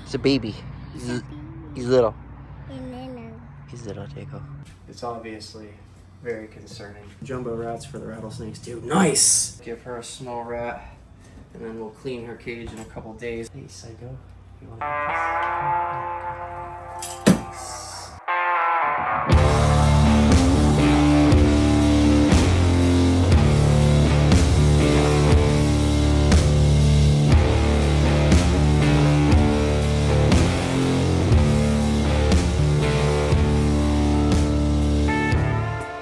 It's a baby. He's little. He's little, Jacob. It's obviously very concerning. Jumbo rats for the rattlesnakes too. Nice! Give her a small rat, and then we'll clean her cage in a couple days. Hey, psycho. You want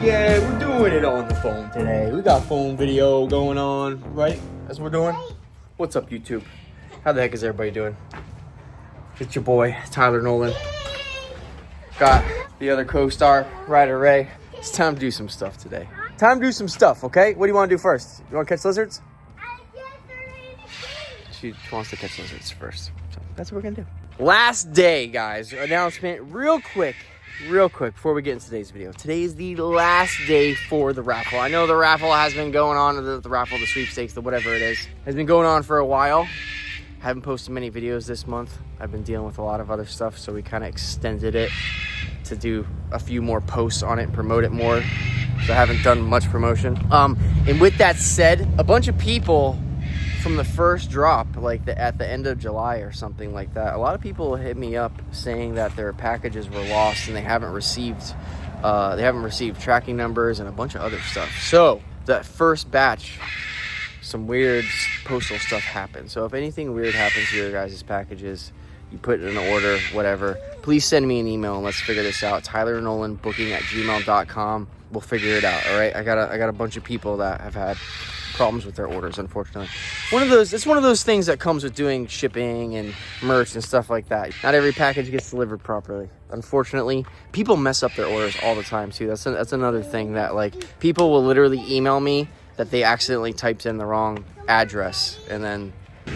Yeah, we're doing it on the phone today. We got phone video going on, right? That's what we're doing. What's up, YouTube? How the heck is everybody doing? It's your boy, Tyler Nolan. Got the other co-star, Ryder Ray. It's time to do some stuff today. Time to do some stuff, okay? What do you want to do first? You want to catch lizards? She wants to catch lizards first. So that's what we're going to do. Last day, guys. Announcement real quick before we get into today's video. Today is the last day for the raffle. I know the raffle has been going on, the raffle, the sweepstakes, the whatever it is, has been going on for a while. Haven't posted many videos this month. I've been dealing with a lot of other stuff, so we kind of extended it to do a few more posts on it and promote it more. So I haven't done much promotion. And with that said, a bunch of people from the first drop, like at the end of July or something like that, a lot of people hit me up saying that their packages were lost and they haven't received tracking numbers and a bunch of other stuff. So that first batch, some weird postal stuff happened. So if anything weird happens to your guys' packages, you put in an order, whatever, please send me an email and let's figure this out. TylerNolanBooking@gmail.com. We'll figure it out. All right. I got a bunch of people that have had problems with their orders, unfortunately. It's one of those things that comes with doing shipping and merch and stuff like that. Not every package gets delivered properly. Unfortunately, people mess up their orders all the time too. That's another thing that, like, people will literally email me that they accidentally typed in the wrong address, and then,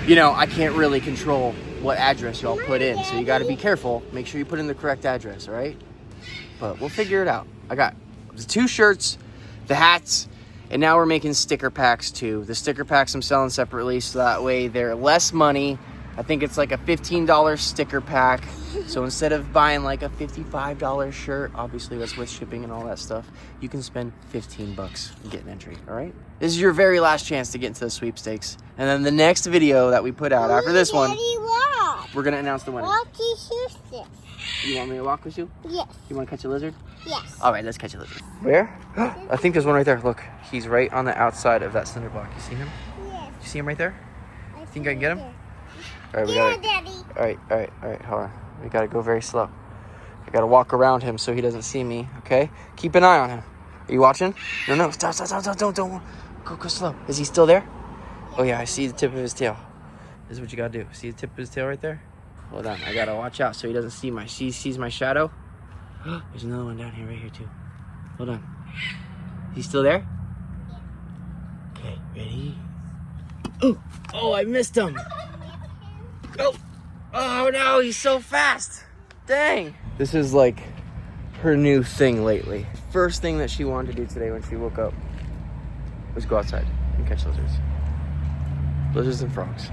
you know, I can't really control what address y'all put in, so you got to be careful. Make sure you put in the correct address, all right? But we'll figure it out. I got the 2 shirts, the hats, and now we're making sticker packs too. The sticker packs I'm selling separately, so that way they're less money. I think it's like a $15 sticker pack. So instead of buying like a $55 shirt, obviously that's with shipping and all that stuff, you can spend $15 and get an entry, all right? This is your very last chance to get into the sweepstakes. And then the next video that we put out after this one, we're gonna announce the winner. You want me to walk with you? Yes. You want to catch a lizard? Yes. All right, let's catch a lizard. Where? I think there's one right there. Look, he's right on the outside of that cinder block. You see him? Yes. You see him right there? You think I can get him? All right, we gotta. Daddy. All right. Hold on. We gotta go very slow. I gotta walk around him so he doesn't see me. Okay? Keep an eye on him. Are you watching? No. Stop. Don't. Go slow. Is he still there? Oh yeah, I see the tip of his tail. This is what you gotta do. See the tip of his tail right there? Hold on, I gotta watch out so he doesn't see sees my shadow. There's another one down here, right here too. Hold on. He's still there? Okay, ready? Oh, I missed him. Go. Oh no, he's so fast. Dang. This is like her new thing lately. First thing that she wanted to do today when she woke up was go outside and catch lizards. Lizards and frogs.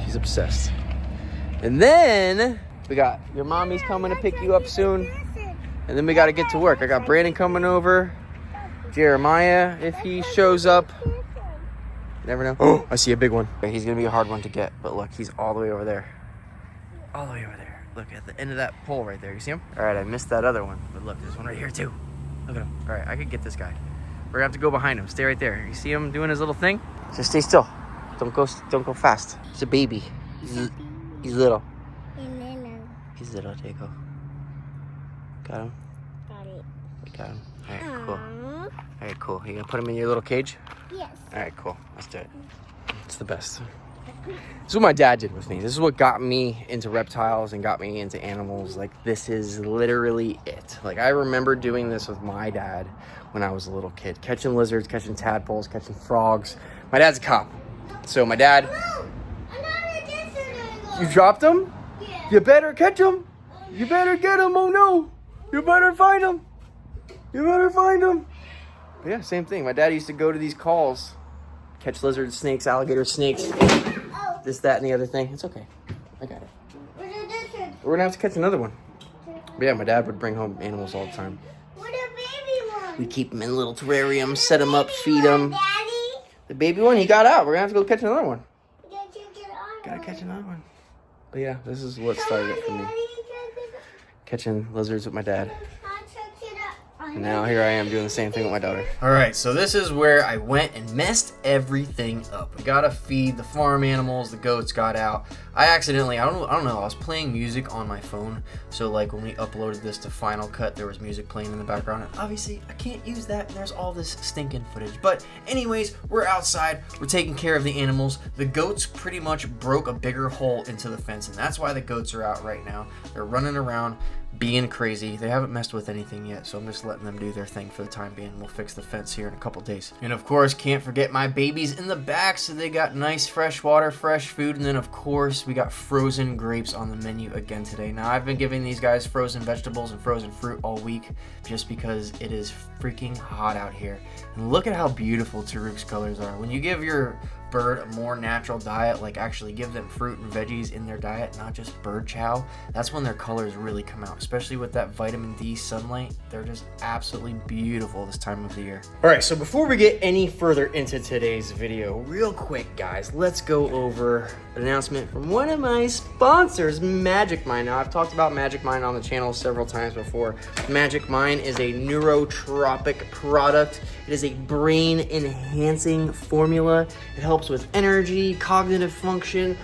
She's obsessed. And then we got your mommy's coming to pick you up soon. And then we got to get to work. I got Brandon coming over. Jeremiah, if he shows up. Never know. Oh, I see a big one. He's going to be a hard one to get. But look, he's all the way over there. All the way over there. Look at the end of that pole right there. You see him? All right, I missed that other one. But look, there's one right here too. Look at him. All right, I could get this guy. We're going to have to go behind him. Stay right there. You see him doing his little thing? Just stay still. Don't go fast. It's a baby. He's little. He's little, Jacob. Got him? Got it. We got him. All right, cool. All right, cool. You gonna put him in your little cage? Yes. All right, cool. Let's do it. It's the best. This is what my dad did with me. This is what got me into reptiles and got me into animals. Like, this is literally it. Like, I remember doing this with my dad when I was a little kid. Catching lizards, catching tadpoles, catching frogs. My dad's a cop. So my dad... You dropped him? Yeah. You better catch him. You better get him. Oh no. You better find him. You better find him. But yeah, same thing. My dad used to go to these calls, catch lizards, snakes, alligator snakes, this, that, and the other thing. It's okay. I got it. We're gonna have to catch another one. But yeah, my dad would bring home animals all the time. What a baby one. We keep them in little terrariums, set them up, feed them. Daddy? The baby one, he got out. We're gonna have to go catch another one. Gotta Gotta catch another one. But yeah, this is what started it for me. Catching lizards with my dad. And now here I am doing the same thing with my daughter. All right, so this is where I went and messed everything up. We gotta feed the farm animals. The goats got out. I accidentally, I don't know. I was playing music on my phone. So like when we uploaded this to Final Cut, there was music playing in the background. And obviously I can't use that. There's all this stinking footage. But anyways, we're outside. We're taking care of the animals. The goats pretty much broke a bigger hole into the fence. And that's why the goats are out right now. They're running around, being crazy. They haven't messed with anything yet, so I'm just letting them do their thing for the time being. We'll fix the fence here in a couple days. And of course, can't forget my babies in the back, so they got nice fresh water, fresh food, and then of course, we got frozen grapes on the menu again today. Now, I've been giving these guys frozen vegetables and frozen fruit all week just because it is freaking hot out here. And look at how beautiful Taruk's colors are. When you give your bird a more natural diet, like actually give them fruit and veggies in their diet, not just bird chow, that's when their colors really come out, especially with that vitamin D sunlight. They're just absolutely beautiful this time of the year. All right, so before we get any further into today's video, real quick guys, let's go over an announcement from one of my sponsors, Magic Mind. Now, I've talked about Magic Mind on the channel several times before. Magic Mind is a neurotropic product. It is a brain enhancing formula. It helps with energy, cognitive function,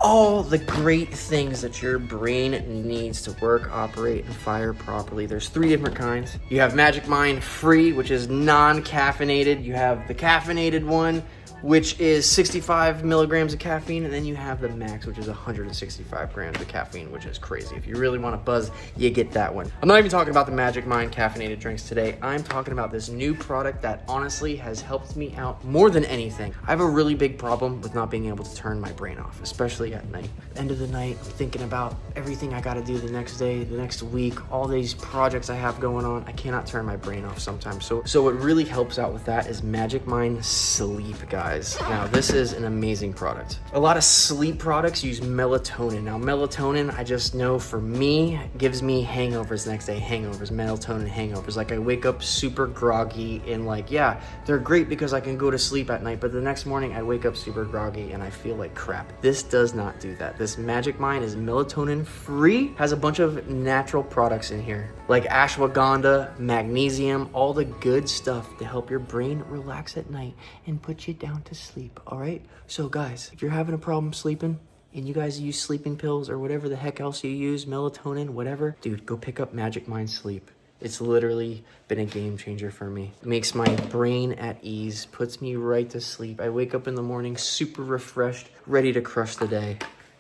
all the great things that your brain needs to work, operate, and fire properly. There's 3 different kinds. You have Magic Mind Free, which is non-caffeinated. You have the caffeinated one, which is 65 milligrams of caffeine, and then you have the max, which is 165 grams of caffeine, which is crazy. If you really want to buzz, you get that one. I'm not even talking about the Magic Mind caffeinated drinks today. I'm talking about this new product that honestly has helped me out more than anything. I have a really big problem with not being able to turn my brain off, especially at night. End of the night, I'm thinking about everything I got to do the next day, the next week, all these projects I have going on. I cannot turn my brain off sometimes. So what really helps out with that is Magic Mind Sleep, guys. Now, this is an amazing product. A lot of sleep products use melatonin. Now, melatonin, I just know for me, gives me hangovers the next day. Hangovers, melatonin hangovers. Like, I wake up super groggy and like, yeah, they're great because I can go to sleep at night, but the next morning I wake up super groggy and I feel like crap. This does not do that. This Magic Mind is melatonin free, has a bunch of natural products in here, like ashwagandha, magnesium, all the good stuff to help your brain relax at night and put you down to sleep. All right, so guys, if you're having a problem sleeping and you guys use sleeping pills or whatever the heck else you use, melatonin, whatever, dude, go pick up Magic Mind Sleep. It's literally been a game changer for me. It makes my brain at ease, puts me right to sleep. I wake up in the morning super refreshed, ready to crush the day.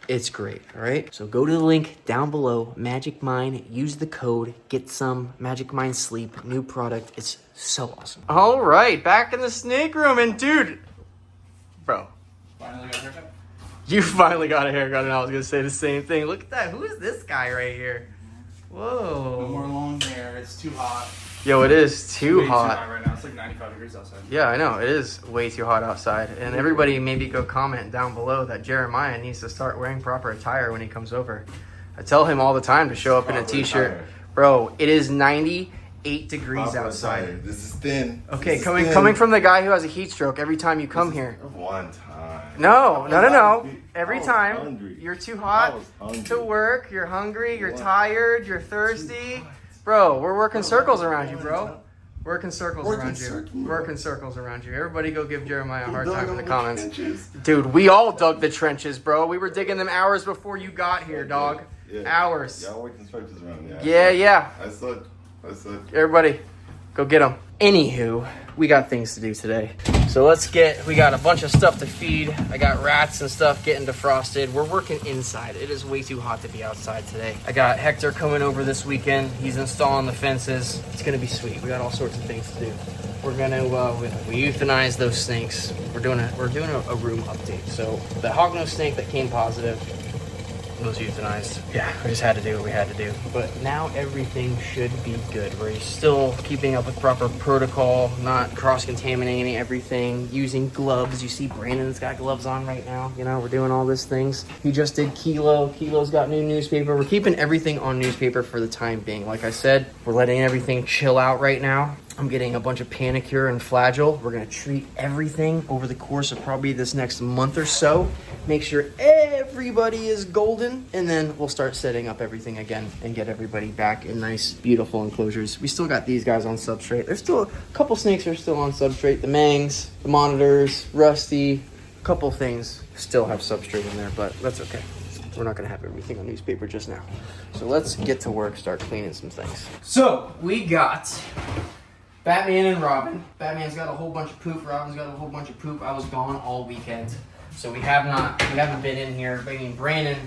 It's great, all right? So go to the link down below, Magic Mind, use the code, get some Magic Mind Sleep, new product. It's so awesome. All right, back in the snake room, and dude, bro. Finally got a haircut? You finally got a haircut, and I was gonna say the same thing. Look at that, who is this guy right here? Whoa. No more long hair, it's too hot. Yo, it is too Way hot. Too hot right now, it's like 95 degrees outside. Yeah, I know, it is way too hot outside. And everybody maybe go comment down below that Jeremiah needs to start wearing proper attire when he comes over. I tell him all the time to show up in a t-shirt. Bro, it is 98 degrees outside. Attire. This is thin. Okay, this coming from the guy who has a heat stroke every time you come here. One time. No. Every time hungry. you're too hot to work, you're hungry, you're tired, you're thirsty. Bro, we're working circles around you, bro. Working circles around you. Everybody go give Jeremiah a hard time in the comments. Dude, we all dug the trenches, bro. We were digging them hours before you got here, dog. Yeah. Hours. Y'all working structures around. Yeah. I saw. Everybody, go get them. Anywho, we got things to do today. So we got a bunch of stuff to feed. I got rats and stuff getting defrosted. We're working inside. It is way too hot to be outside today. I got Hector coming over this weekend. He's installing the fences. It's gonna be sweet. We got all sorts of things to do. We're gonna we euthanize those snakes. We're doing a room update. So the hognose snake that came positive, was euthanized. Yeah, we just had to do what we had to do. But now everything should be good. We're still keeping up with proper protocol, not cross-contaminating everything, using gloves. You see Brandon's got gloves on right now. You know, we're doing all these things. He just did Kilo. Kilo's got new newspaper. We're keeping everything on newspaper for the time being. Like I said, we're letting everything chill out right now. I'm getting a bunch of Panicure and Flagyl. We're gonna treat everything over the course of probably this next month or so. Make sure everybody is golden, and then we'll start setting up everything again and get everybody back in nice, beautiful enclosures. We still got these guys on substrate. There's still a couple snakes are still on substrate. The Mangs, the Monitors, Rusty, a couple things still have substrate in there, but that's okay. We're not gonna have everything on newspaper just now. So let's get to work, start cleaning some things. So we got Batman and Robin. Batman's got a whole bunch of poop. Robin's got a whole bunch of poop. I was gone all weekend, so we haven't been in here. I mean, Brandon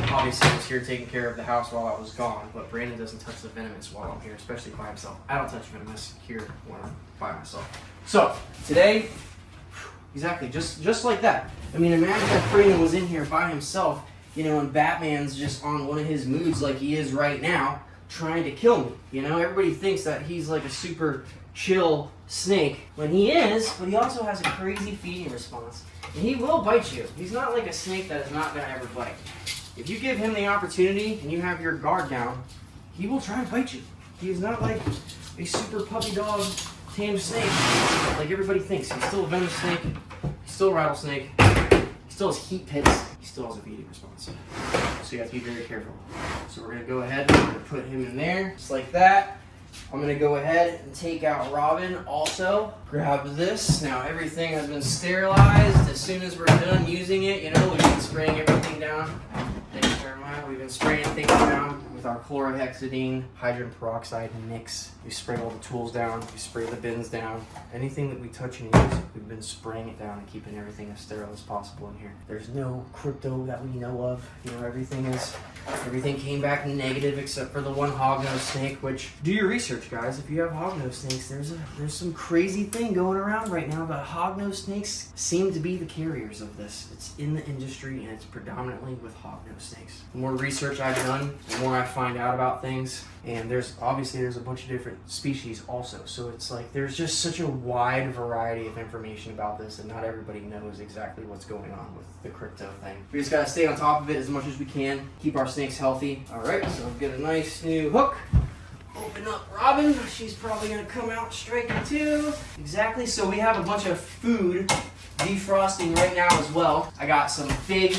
obviously was here taking care of the house while I was gone, but Brandon doesn't touch the Venomous while I'm here, especially by himself. I don't touch Venomous here when I'm by myself. So today, exactly, just like that. I mean, imagine if Brandon was in here by himself, you know, and Batman's just on one of his moods like he is right now, trying to kill me. You know, everybody thinks that he's like a super chill snake when he is, but he also has a crazy feeding response, and he will bite you. He's not like a snake that is not going to ever bite. If you give him the opportunity and you have your guard down, he will try and bite you. He is not like a super puppy dog tame snake like everybody thinks. He's still a venomous snake, he's still a rattlesnake, he still has heat pits, he still has a feeding response. So you have to be very careful. So we're gonna go ahead and we're gonna put him in there, just like that. I'm gonna go ahead and take out Robin also. Grab this. Now everything has been sterilized. As soon as we're done using it, you know, we've been spraying everything down. Thank you very much. We've been spraying things down with our chlorhexidine, hydrogen peroxide mix. We spray all the tools down. We spray the bins down. Anything that we touch and use, we've been spraying it down and keeping everything as sterile as possible in here. There's no crypto that we know of. You know, everything came back negative except for the one hognose snake, which, do your research, guys. If you have hognose snakes, there's some crazy thing going around right now that hognose snakes seem to be the carriers of this. It's in the industry and it's predominantly with hognose snakes. The more research I've done, the more I find out about things. And there's a bunch of different species also. So it's like there's just such a wide variety of information about this, and not everybody knows exactly what's going on with the crypto thing. We just gotta stay on top of it as much as we can, keep our snakes healthy. All right, so get a nice new hook. Open up Robin. She's probably gonna come out striking too. Exactly. So we have a bunch of food defrosting right now as well. I got some big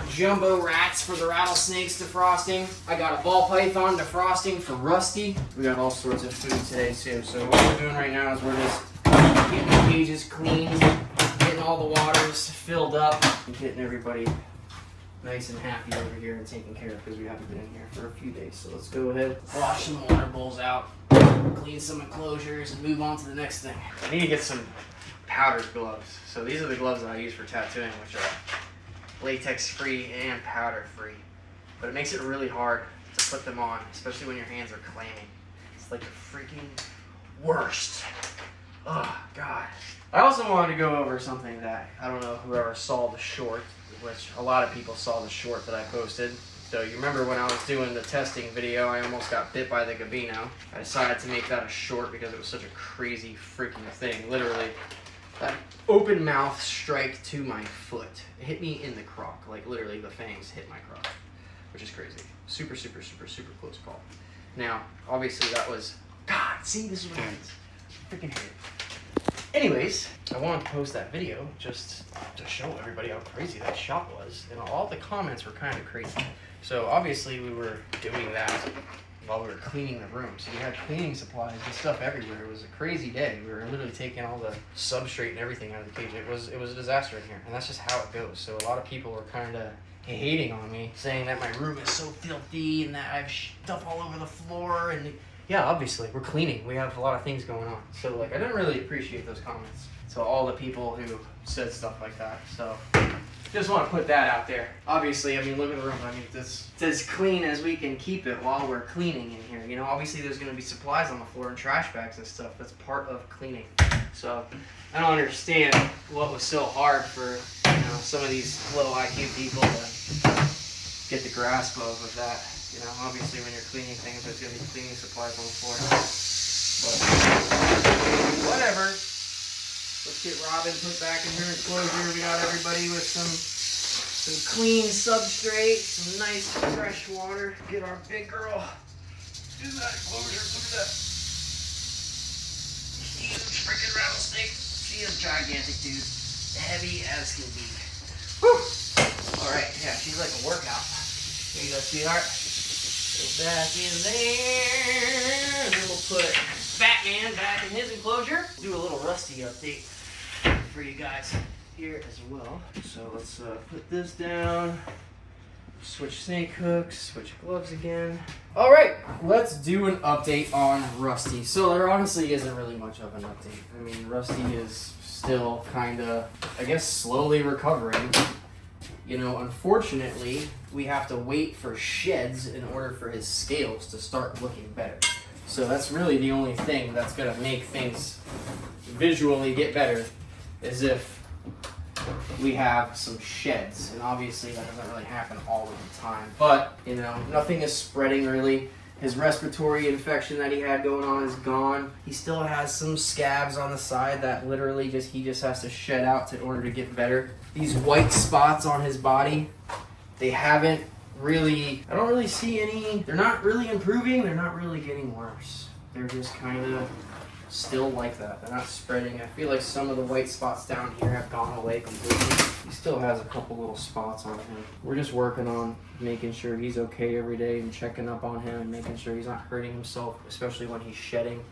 jumbo rats for the rattlesnakes defrosting. I got a ball python defrosting for Rusty. We got all sorts of food today too. So what we're doing right now is we're just getting the cages cleaned, getting all the waters filled up, and getting everybody nice and happy over here and taken care of because we haven't been in here for a few days. So let's go ahead, wash some water bowls out, clean some enclosures, and move on to the next thing. I need to get some powdered gloves. So these are the gloves that I use for tattooing, which are latex free and powder free, but it makes it really hard to put them on, especially when your hands are clammy. It's like the freaking worst. Oh god. I also wanted to go over something that I don't know whoever saw the short, which a lot of people saw the short that I posted. So you remember when I was doing the testing video, I almost got bit by the Gabino. I decided to make that a short because it was such a crazy freaking thing. Literally, that open mouth strike to my foot. It hit me in the croc. Like literally the fangs hit my croc, which is crazy. Super, super, super, super close call. Now, obviously that was, God, see, this is what happens. Freaking hate it. Anyways, I wanted to post that video just to show everybody how crazy that shot was. And all the comments were kind of crazy. So obviously we were doing that while we were cleaning the room. So we had cleaning supplies and stuff everywhere. It was a crazy day. We were literally taking all the substrate and everything out of the cage. It was a disaster in here, and that's just how it goes. So a lot of people were kind of hating on me, saying that my room is so filthy and that I have stuff all over the floor. And yeah, obviously we're cleaning. We have a lot of things going on. So like I didn't really appreciate those comments. So all the people who said stuff like that. So just want to put that out there. Obviously, I mean, look at the room. I mean, it's as clean as we can keep it while we're cleaning in here. You know, obviously there's going to be supplies on the floor and trash bags and stuff. That's part of cleaning. So I don't understand what was so hard for, you know, some of these low IQ people to get the grasp of that. You know, obviously when you're cleaning things, there's going to be cleaning supplies on the floor. But whatever. Let's get Robin put back in her enclosure. We got everybody with some clean substrate, some nice fresh water. Get our big girl in that enclosure. Look at that. Huge freaking rattlesnake. She is gigantic, dude. Heavy as can be. Whew. Alright, yeah, she's like a workout. Here you go, sweetheart. Go back in there. And then we'll put Batman back in his enclosure. Do a little Rusty update for you guys here as well. So let's put this down. Switch snake hooks, switch gloves again. All right, let's do an update on Rusty. So there honestly isn't really much of an update. I mean, Rusty is still kind of, I guess, slowly recovering. You know, unfortunately, we have to wait for sheds in order for his scales to start looking better. So that's really the only thing that's gonna make things visually get better, is if we have some sheds, and obviously that doesn't really happen all of the time. But, you know, nothing is spreading really. His respiratory infection that he had going on is gone. He still has some scabs on the side that literally he just has to shed out in order to get better. These white spots on his body, they haven't really, I don't really see any, they're not really improving, they're not really getting worse. They're just kind of still like that. They're not spreading. I feel like some of the white spots down here have gone away completely. He still has a couple little spots on him. We're just working on making sure he's okay every day and checking up on him and making sure he's not hurting himself, especially when he's shedding.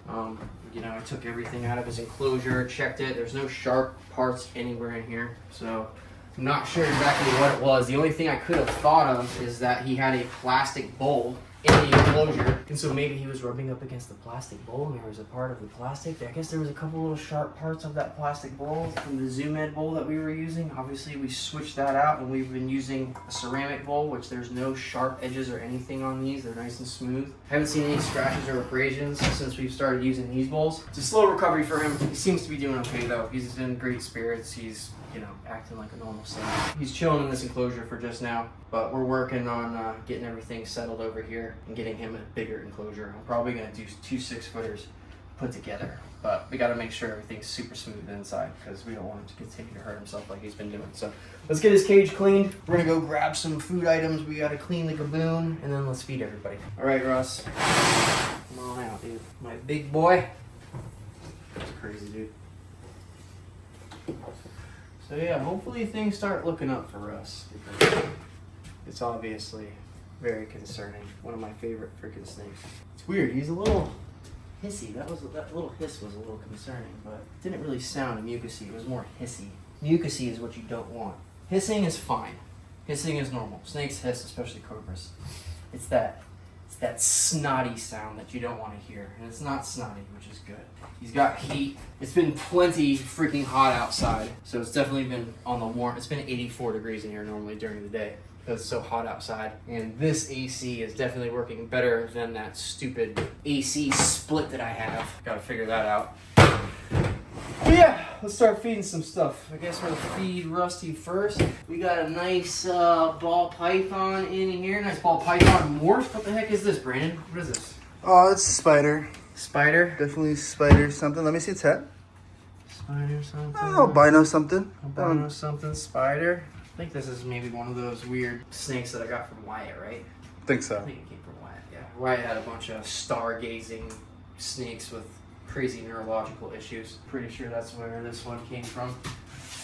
You know, I took everything out of his enclosure, checked it. There's no sharp parts anywhere in here. So I'm not sure exactly what it was. The only thing I could have thought of is that he had a plastic bowl in the enclosure, and so maybe he was rubbing up against the plastic bowl and there was a part of the plastic. I guess there was a couple little sharp parts of that plastic bowl from the Zoom Ed bowl that we were using. Obviously we switched that out and we've been using a ceramic bowl, which there's no sharp edges or anything on these. They're nice and smooth. I haven't seen any scratches or abrasions since we've started using these bowls. It's a slow recovery for him. He seems to be doing okay though. He's in great spirits. He's, you know, acting like a normal snake. He's chilling in this enclosure for just now, but we're working on getting everything settled over here and getting him a bigger enclosure. I'm probably gonna do 2 6-footers put together, but we gotta make sure everything's super smooth inside because we don't want him to continue to hurt himself like he's been doing. So let's get his cage cleaned. We're gonna go grab some food items. We gotta clean the gaboon and then let's feed everybody. All right, Russ, come on out, dude. My big boy. That's crazy, dude. So yeah, hopefully things start looking up for us because it's obviously very concerning. One of my favorite freaking snakes. It's weird. He's a little hissy. That little hiss was a little concerning, but it didn't really sound mucusy. It was more hissy. Mucusy is what you don't want. Hissing is fine. Hissing is normal. Snakes hiss, especially cobras. It's that snotty sound that you don't want to hear, and it's not snotty, which is good. He's got heat. It's been plenty freaking hot outside, so it's definitely been on the warm. It's been 84 degrees in here normally during the day because it's so hot outside, and this AC is definitely working better than that stupid AC split that I have. Gotta figure that out. But yeah, let's start feeding some stuff. I guess we'll feed Rusty first. We got a nice ball python in here. Nice ball python morph. What the heck is this, Brandon? What is this? Oh, it's a spider. Spider? Definitely spider something. Let me see its head. Spider something? Oh, albino something. Albino something, spider. I think this is maybe one of those weird snakes that I got from Wyatt, right? Think so. I think it came from Wyatt, yeah. Wyatt had a bunch of stargazing snakes with crazy neurological issues. Pretty sure that's where this one came from.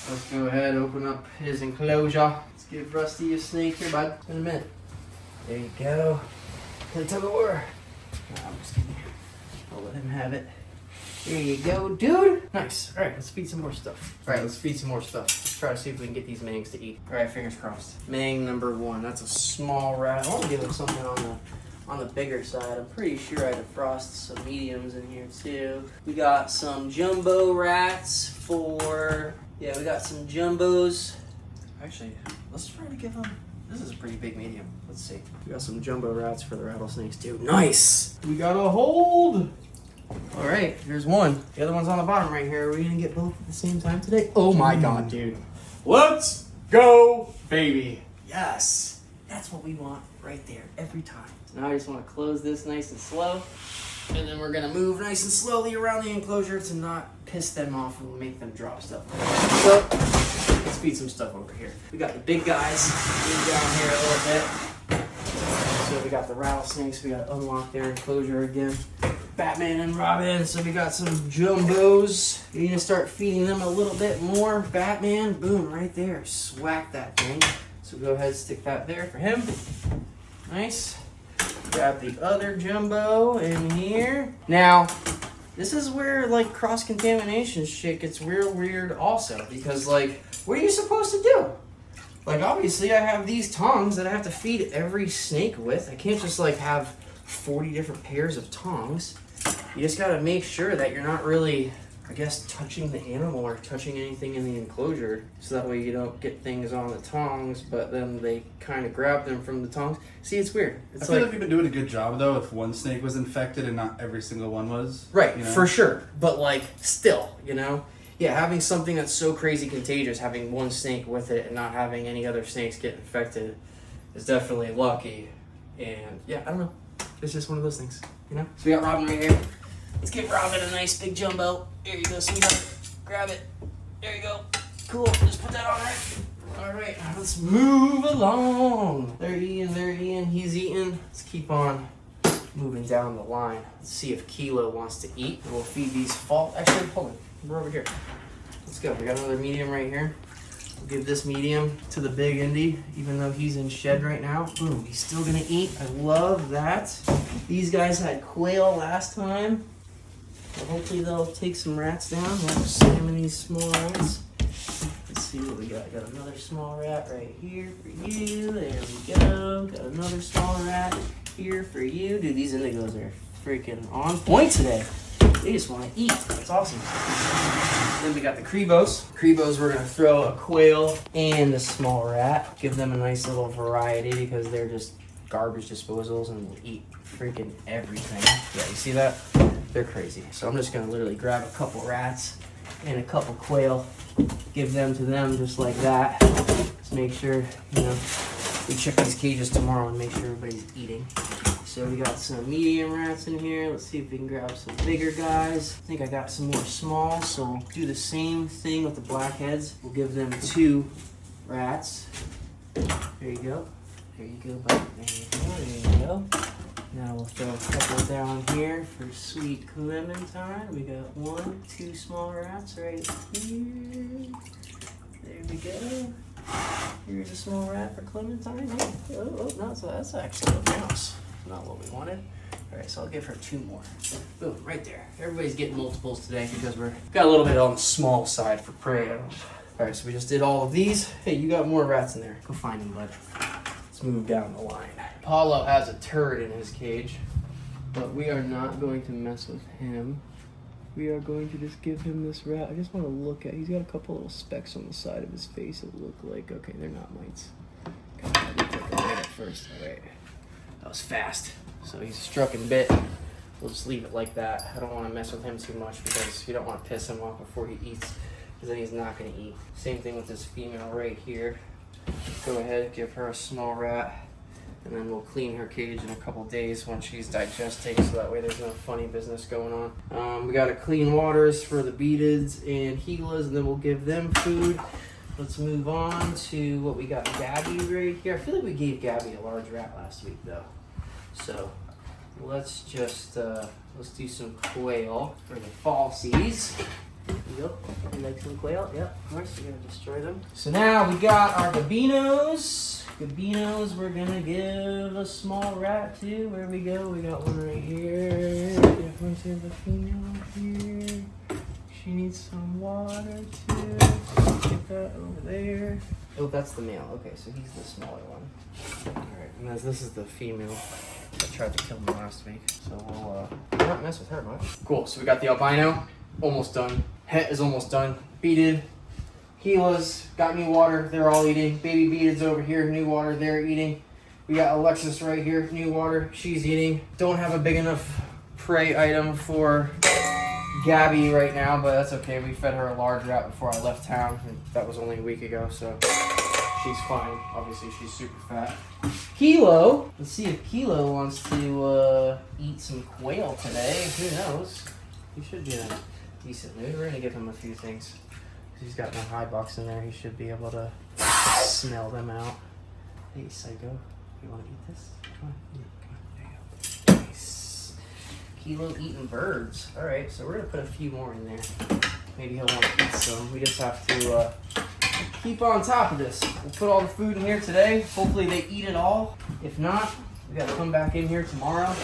Let's go ahead, open up his enclosure. Let's give Rusty a snake here, bud. It's been a minute. There you go. Play tug of war. Nah, I'm just kidding. I'll let him have it. There you go, dude. Nice. All right, let's feed some more stuff. All right, let's feed some more stuff. Let's try to see if we can get these mangs to eat. All right, fingers crossed. Mang number 1. That's a small rat. I want to give him something on the bigger side. I'm pretty sure I defrosted some mediums in here too. We got some jumbo rats for, yeah, we got some jumbos. Actually, let's try to give them, this is a pretty big medium. Let's see. We got some jumbo rats for the rattlesnakes too. Nice! We got a hold! All right, here's one. The other one's on the bottom right here. Are we gonna get both at the same time today? Oh my God, dude. Let's go, baby. Yes. That's what we want right there every time. So now I just want to close this nice and slow. And then we're gonna move nice and slowly around the enclosure to not piss them off and make them drop stuff. So let's feed some stuff over here. We got the big guys down here a little bit. So we got the rattlesnakes. We got to unlock their enclosure again. Batman and Robin. So we got some jumbos. You're gonna start feeding them a little bit more. Batman, boom, right there. Swack that thing. So go ahead and stick that there for him. Nice. Grab the other jumbo in here. Now, this is where like cross-contamination shit gets real weird also, because like, what are you supposed to do? Like obviously I have these tongs that I have to feed every snake with. I can't just like have 40 different pairs of tongs. You just gotta make sure that you're not really, I guess, touching the animal or touching anything in the enclosure, so that way you don't get things on the tongs, but then they kind of grab them from the tongs. See, it's weird. It's I feel like we've been doing a good job though if one snake was infected and not every single one was. Right, you know? for sure. But like, still, you know? Yeah, having something that's so crazy contagious, having one snake with it and not having any other snakes get infected is definitely lucky. And yeah, I don't know. It's just one of those things, you know? So we got Robin right here. Let's give Robin a nice big jumbo. Here you go, sweetheart. Grab it. There you go. Cool. Just put that on right. All right, let's move along. They're eating, he's eating. Let's keep on moving down the line. Let's see if Kilo wants to eat. We'll feed these fall. Actually, hold on. We're over here. Let's go. We got another medium right here. We'll give this medium to the big Indy, even though he's in shed right now. Boom, he's still gonna eat. I love that. These guys had quail last time. So hopefully they'll take some rats down. We'll salmon these small ones. Let's see what we got. Got another small rat right here for you. There we go. Got another small rat here for you. Dude, these indigos are freaking on point today. They just want to eat. That's awesome. Then we got the Crebos. Crebos, we're going to throw a quail and a small rat. Give them a nice little variety because they're just garbage disposals and will eat freaking everything. Yeah, you see that? They're crazy. So I'm just going to literally grab a couple rats and a couple quail. Give them to them just like that. Just make sure, you know, we check these cages tomorrow and make sure everybody's eating. So we got some medium rats in here. Let's see if we can grab some bigger guys. I think I got some more small, so we'll do the same thing with the blackheads. We'll give them 2 rats. There you go. There you go, buddy. There you go. There you go. Now we'll throw a couple down here for sweet Clementine. We got 1, 2 small rats right here. There we go. Here's a small rat for Clementine. Oh, no, so that's actually a mouse. Not what we wanted. All right, so I'll give her 2 more. Boom, right there. Everybody's getting multiples today because we're got a little bit on the small side for prey. All right, so we just did all of these. Hey, you got more rats in there. Go find them, bud. Let's move down the line. Paulo has a turd in his cage, but we are not going to mess with him. We are going to just give him this rat. I just want to look at. He's got a couple little specks on the side of his face that look like, okay, they're not mites. Okay, I did take a look at first. All right. That was fast. So he's struck and bit. We'll just leave it like that. I don't want to mess with him too much because you don't want to piss him off before he eats, because then he's not going to eat. Same thing with this female right here. Go ahead, give her a small rat, and then we'll clean her cage in a couple days when she's digesting, so that way there's no funny business going on. We got to clean waters for the beatids and Gilas, and then we'll give them food. Let's move on to what we got. Gabby right here. I feel like we gave Gabby a large rat last week though. So let's just let's do some quail for the falsies. There you go. You like some quail? Yep, of course. You're gonna destroy them. So now we got our gabinos. Gabinos, we're gonna give a small rat to. Where we go? We got one right here. Let's have a female here. She needs some water too. Get that over there. Oh, that's the male. Okay, so he's the smaller one. Alright, and this is the female that tried to kill me last week. So we'll not mess with her much. Cool, so we got the albino, almost done. Het is almost done. Beaded. Gilas, got new water, they're all eating. Baby beaded's over here, new water, they're eating. We got Alexis right here, new water, she's eating. Don't have a big enough prey item for Gabby right now, but that's okay. We fed her a large rat before I left town, and that was only a week ago, so she's fine. Obviously, she's super fat. Kilo. Let's see if Kilo wants to eat some quail today. Who knows? He should be in a decent mood. We're gonna give him a few things. He's got no high box in there. He should be able to smell them out. Hey, psycho. You want to eat this? Come on. Yeah, come on. There you go. Nice. Kilo eating birds. All right, so we're gonna put a few more in there. Maybe he'll want to eat some. We just have to keep on top of this. We'll put all the food in here today. Hopefully they eat it all. If not, we gotta come back in here tomorrow.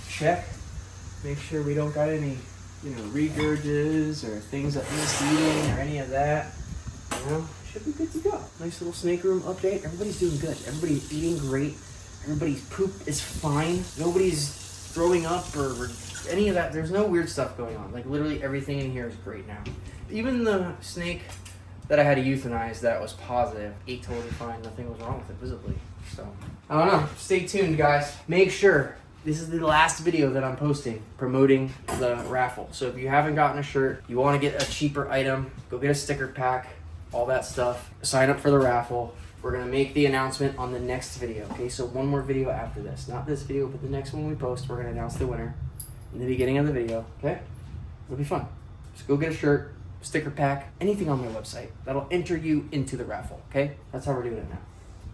Check. Make sure we don't got any, regurges or things that missed eating or any of that. Should be good to go. Nice little snake room update. Everybody's doing good. Everybody's eating great. Everybody's poop is fine. Nobody's throwing up or any of that. There's no weird stuff going on. Like literally everything in here is great now. Even the snake that I had to euthanize that was positive ate totally fine. Nothing was wrong with it visibly. So I don't know. Stay tuned, guys. Make sure this is the last video that I'm posting promoting the raffle. So if you haven't gotten a shirt, you want to get a cheaper item, go get a sticker pack, all that stuff. Sign up for the raffle. We're going to make the announcement on the next video, okay? So one more video after this. Not this video, but the next one we post, we're going to announce the winner in the beginning of the video, okay? It'll be fun. Just go get a shirt, sticker pack, anything on my website. That'll enter you into the raffle, okay? That's how we're doing it now.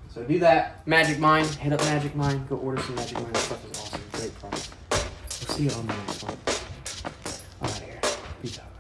So do that. Magic Mind, hit up Magic Mind. Go order some Magic Mind. That stuff is awesome. Great product. We'll see you on the next one. I'm out of here. Peace out.